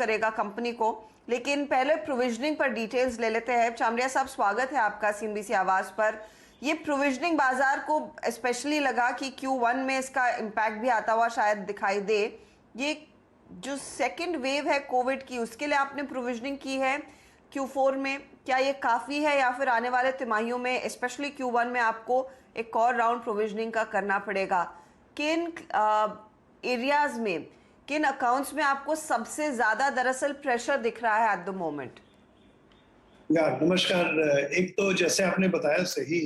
करेगा कंपनी को। लेकिन पहले प्रोविजनिंग पर डिटेल्स ले लेते हैं। चामरिया साहब, स्वागत है आपका सीएनबीसी आवाज पर। ये प्रोविजनिंग बाजार को स्पेशली लगा कि Q1 में इसका इम्पैक्ट भी आता हुआ शायद दिखाई दे। ये जो सेकंड वेव है कोविड की, उसके लिए आपने प्रोविजनिंग की है Q4 में, क्या ये काफ़ी है या फिर आने वाले तिमाहियों में स्पेशली Q1 में आपको एक और राउंड प्रोविजनिंग का करना पड़ेगा? किन एरियाज में, किन अकाउंट्स में आपको सबसे ज़्यादा दरअसल प्रेशर दिख रहा है एट द मोमेंट? नमस्कार। एक तो जैसे आपने बताया सही,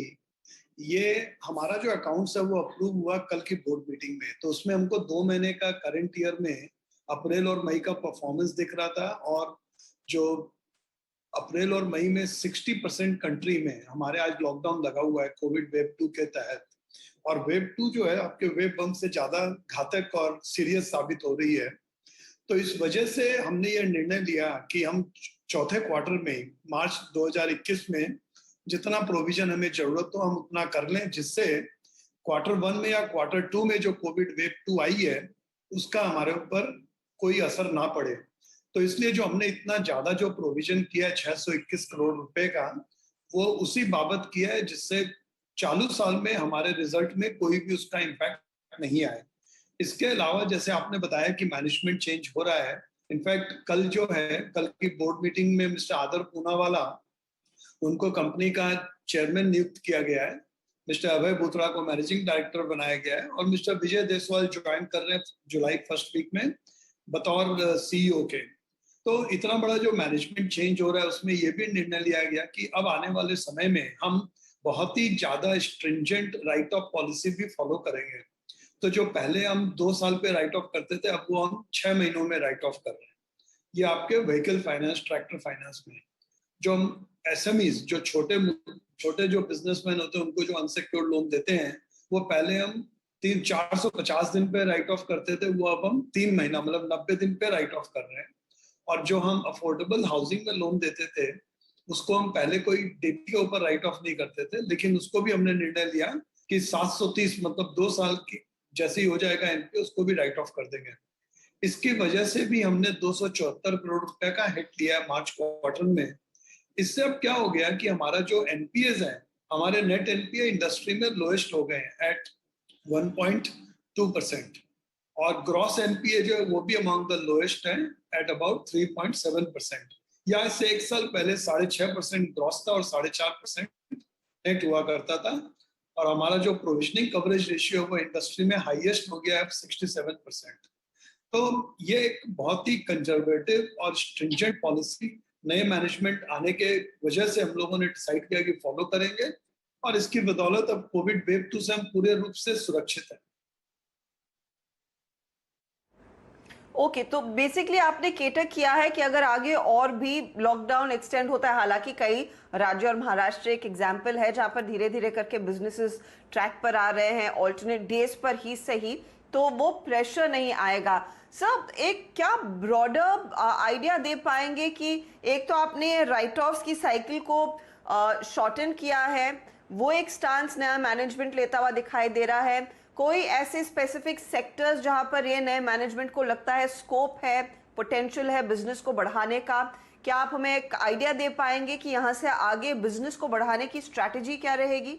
ये हमारा जो अकाउंट्स है वो अप्रूव हुआ कल की बोर्ड मीटिंग में, तो उसमें हमको 2 महीने का करंट ईयर में अप्रैल और मई का परफॉर्मेंस दिख रहा था। और जो अप्रैल और मई में 60% कंट्री में हमारे आज लॉकडाउन लगा हुआ है कोविड वेव 2 के तहत। और वेव 2 जो है आपके वेव 1 से ज्यादा घातक और सीरियस साबित हो रही है। तो इस वजह से हमने ये निर्णय लिया कि हम चौथे क्वार्टर में मार्च 2021 में जितना प्रोविजन हमें जरूरत हो हम उतना कर लें, जिससे Q1 में या Q2 में जो कोविड वेव 2 आई है उसका हमारे ऊपर कोई असर ना पड़े। तो इसलिए जो हमने इतना ज्यादा जो प्रोविजन किया है 621 करोड़ रुपए का, वो उसी बाबत किया है जिससे चालू साल में हमारे रिजल्ट में कोई भी उसका इम्पैक्ट नहीं आए। इसके अलावा जैसे आपने बताया कि मैनेजमेंट चेंज हो रहा है, इनफैक्ट कल जो है, कल की बोर्ड मीटिंग में मिस्टर आदर पूनावाला, उनको कंपनी का चेयरमैन नियुक्त किया गया है। मिस्टर अभय बुत्रा को मैनेजिंग डायरेक्टर बनाया गया है और मिस्टर विजय देसवाल ज्वाइन कर रहे हैं जुलाई फर्स्ट वीक में बतौर सीईओ के। तो इतना बड़ा जो मैनेजमेंट चेंज हो रहा है उसमें यह भी निर्णय लिया गया कि अब आने वाले समय में हम बहुत ही ज्यादा स्ट्रिंजेंट राइट ऑफ पॉलिसी भी फॉलो करेंगे। तो जो पहले हम 2 साल पे राइट ऑफ करते थे, अब वो हम 6 महीनों में राइट ऑफ कर रहे हैं। ये आपके व्हीकल फाइनेंस, ट्रैक्टर फाइनेंस में जो हम एसएमईज, जो छोटे छोटे जो बिजनेसमैन होते हैं, उनको जो अनसिक्योर्ड लोन देते हैं, वो पहले हम 450 दिन पे राइट ऑफ करते थे, वो अब हम 3 महीना मतलब 90 दिन पे राइट ऑफ कर रहे हैं। और जो हम अफोर्डेबल हाउसिंग में लोन देते थे, उसको हम पहले कोई डेट के ऊपर राइट ऑफ नहीं करते थे, लेकिन उसको भी हमने निर्णय लिया कि 730 मतलब 2 साल की जैसे ही हो जाएगा एनपीए, उसको भी राइट ऑफ कर देंगे। इसकी वजह से भी हमने 274 करोड़ रुपए का हिट लिया मार्च क्वार्टर में। इससे अब क्या हो गया कि हमारा जो एनपीएज है, हमारे नेट एनपीए इंडस्ट्री में लोएस्ट हो गए हैं एट 1.2%, और ग्रॉस एनपीए जो है वो भी अमंग द लोएस्ट है एट अबाउट 3.7%। या इससे एक साल पहले 6.5% ग्रॉस था और 4.5% नेट हुआ करता था। और हमारा जो प्रोविजनिंग कवरेज रेशियो वो इंडस्ट्री में हाईएस्ट हो गया है 67%। तो ये एक बहुत ही कंजर्वेटिव और स्ट्रिंजेंट पॉलिसी नए मैनेजमेंट आने के वजह से हम लोगों ने डिसाइड किया कि फॉलो करेंगे, और इसकी बदौलत अब कोविड वेव 2 से हम पूरे रूप से सुरक्षित हैं। ओके, तो बेसिकली आपने केटर किया है कि अगर आगे और भी लॉकडाउन एक्सटेंड होता है, हालांकि कई राज्य और महाराष्ट्र एक एग्जाम्पल है जहां पर धीरे धीरे करके बिजनेसेस ट्रैक पर आ रहे हैं, ऑल्टरनेट डेज पर ही सही, तो वो प्रेशर नहीं आएगा। सर, एक क्या ब्रॉडर आइडिया दे पाएंगे कि एक तो आपने राइट ऑफ्स की साइकिल को शॉर्टन किया है, वो एक स्टांस नया मैनेजमेंट लेता हुआ दिखाई दे रहा है। कोई ऐसे स्पेसिफिक सेक्टर्स जहां पर ये नए मैनेजमेंट को लगता है स्कोप है, पोटेंशियल है बिजनेस को बढ़ाने का? क्या आप हमें एक आइडिया दे पाएंगे कि यहां से आगे बिजनेस को बढ़ाने की स्ट्रैटेजी क्या रहेगी?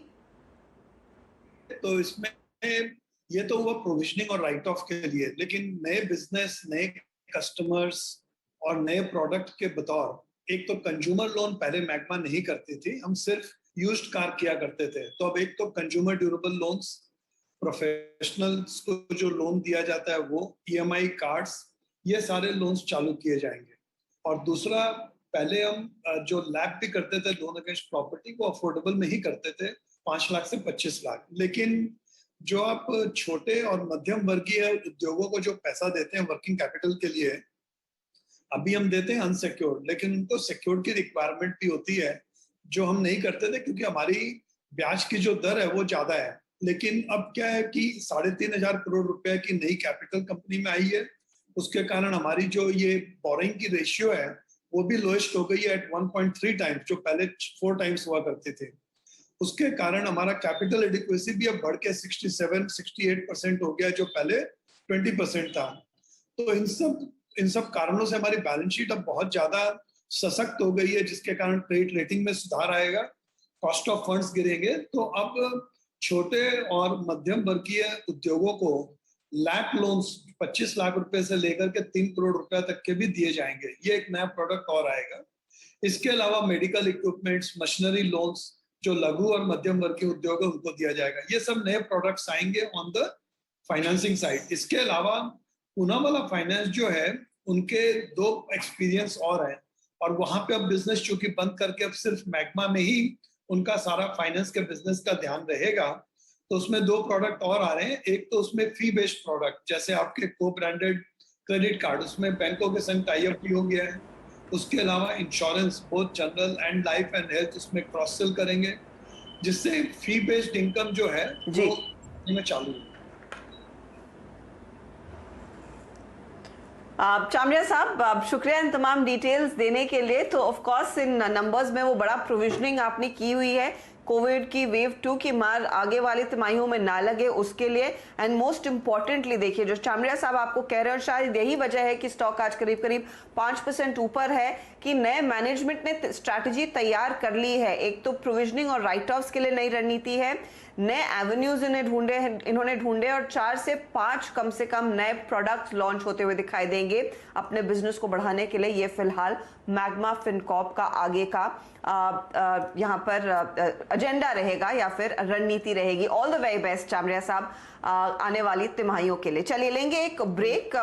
तो इसमें ये तो हुआ प्रोविजनिंग और राइट ऑफ के लिए, लेकिन नए बिजनेस, नए कस्टमर्स और नए प्रोडक्ट के बतौर, एक तो कंज्यूमर लोन पहले मैग्मा नहीं करती थी, हम सिर्फ यूज्ड कार किया करते थे। तो अब एक तो कंज्यूमर ड्यूरेबल लोन्स, प्रोफेशनल्स को जो लोन दिया जाता है वो, ईएमआई कार्ड्स, ये सारे लोन्स चालू किए जाएंगे। और दूसरा, पहले हम जो लैब भी करते थे लोन अगेंस्ट प्रॉपर्टी, को अफोर्डेबल में ही करते थे, 5 लाख से 25 लाख। लेकिन जो आप छोटे और मध्यम वर्गीय उद्योगों को जो पैसा देते हैं वर्किंग कैपिटल के लिए, अभी हम देते हैं अनसिक्योर्ड, लेकिन उनको सिक्योर्ड की रिक्वायरमेंट भी होती है, जो हम नहीं करते थे क्योंकि हमारी ब्याज की जो दर है वो ज्यादा है। लेकिन अब क्या है कि 3,500 करोड़ रुपए की नई कैपिटल कंपनी में आई है, उसके कारण हमारी जो ये बोरिंग की रेशियो है वो भी लोएस्ट हो गई है एट 1.3 टाइम्स, जो पहले 4 टाइम्स हुआ करती थी। उसके कारण हमारा कैपिटल एडिक्वेसी भी अब बढ़ के 67-68% हो गया, जो पहले 20% था। तो इन सब इन सब कारणों से हमारी बैलेंस शीट अब बहुत ज्यादा सशक्त हो गई है, जिसके कारण क्रेडिट रेटिंग में सुधार आएगा, कॉस्ट ऑफ फंड्स गिरेंगे। तो अब छोटे और मध्यम वर्गीय उद्योगों को लैक लोन्स 25 लाख रुपए से लेकर के 3 करोड़ रुपए तक के भी दिए जाएंगे। ये एक नया प्रोडक्ट और आएगा। इसके अलावा मेडिकल इक्विपमेंट्स, मशीनरी लोन्स जो लघु और मध्यम वर्ग के उद्योग है उनको दिया जाएगा। ये सब नए प्रोडक्ट्स आएंगे ऑन द फाइनेंसिंग साइड। इसके अलावा पूनावाला फाइनेंस जो है, उनके 2 एक्सपीरियंस और हैं, और वहां पे अब बिजनेस चूंकि बंद करके अब सिर्फ मैग्मा में ही उनका सारा फाइनेंस के बिजनेस का ध्यान रहेगा, तो उसमें 2 प्रोडक्ट और आ रहे हैं। एक तो उसमें फी बेस्ड प्रोडक्ट, जैसे आपके को ब्रांडेड क्रेडिट कार्ड, उसमें बैंकों के संग टाई अप भी हो गया है। उसके अलावा insurance, both general and life and health, उसमें क्रॉस सेल करेंगे, जिससे फी बेस्ड इनकम जो है वो में चालू है। चामरिया साहब, शुक्रिया इन तमाम डिटेल्स देने के लिए। तो ऑफ कोर्स इन नंबर्स में वो बड़ा प्रोविजनिंग आपने की हुई है कोविड की वेव 2 की मार आगे वाली तिमाहियों में ना लगे उसके लिए। एंड मोस्ट इंपॉर्टेंटली देखिए, जो चामरिया साहब आपको कह रहे हैं, और शायद यही वजह है कि स्टॉक आज करीब करीब 5% ऊपर है, कि नए मैनेजमेंट ने स्ट्रैटेजी तैयार कर ली है। एक तो प्रोविजनिंग और राइट ऑफ्स के लिए नई रणनीति है, नए एवेन्यूज इन्होंने ढूंढे, और 4 से 5 कम से कम नए प्रोडक्ट्स लॉन्च होते हुए दिखाई देंगे अपने बिजनेस को बढ़ाने के लिए। ये फिलहाल मैग्मा फिनकॉर्प का आगे का यहाँ पर एजेंडा रहेगा या फिर रणनीति रहेगी। ऑल द वेरी बेस्ट चामरिया साहब आने वाली तिमाहियों के लिए। चलिए लेंगे एक ब्रेक।